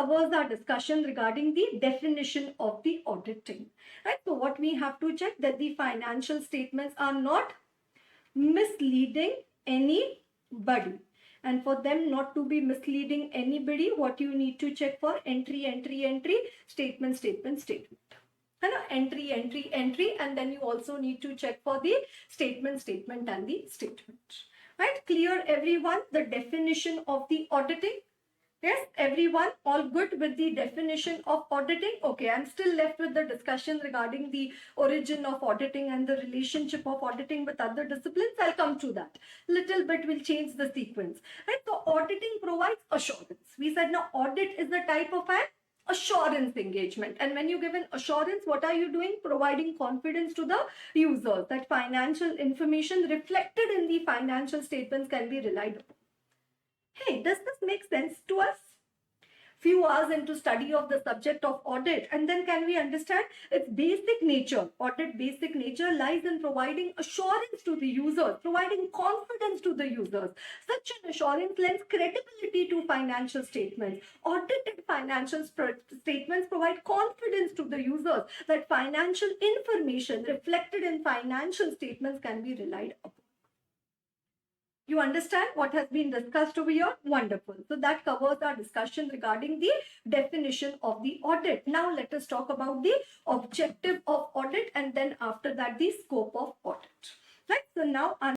covers our discussion regarding the definition of the auditing. Right? So what we have to check that the financial statements are not misleading anybody. And for them not to be misleading anybody, what you need to check for entry, statement, statement. Entry, and then you also need to check for the statement, and the statement. Right? Clear everyone the definition of the auditing? Yes, everyone, all good with the definition of auditing? Okay, I'm still left with the discussion regarding the origin of auditing and the relationship of auditing with other disciplines. I'll come to that. Little bit will change the sequence. Right? So auditing provides assurance. We said now audit is the type of an assurance engagement. And when you give an assurance, what are you doing? Providing confidence to the users that financial information reflected in the financial statements can be relied upon. Hey, does this make sense to us? Few hours into study of the subject of audit, and then can we understand its basic nature? Audit basic nature lies in providing assurance to the users, providing confidence to the users. Such an assurance lends credibility to financial statements. Audited financial statements provide confidence to the users that financial information reflected in financial statements can be relied upon. You understand what has been discussed over here? Wonderful. So that covers our discussion regarding the definition of the audit. Now let us talk about the objective of audit, and then after that the scope of audit. Right? So now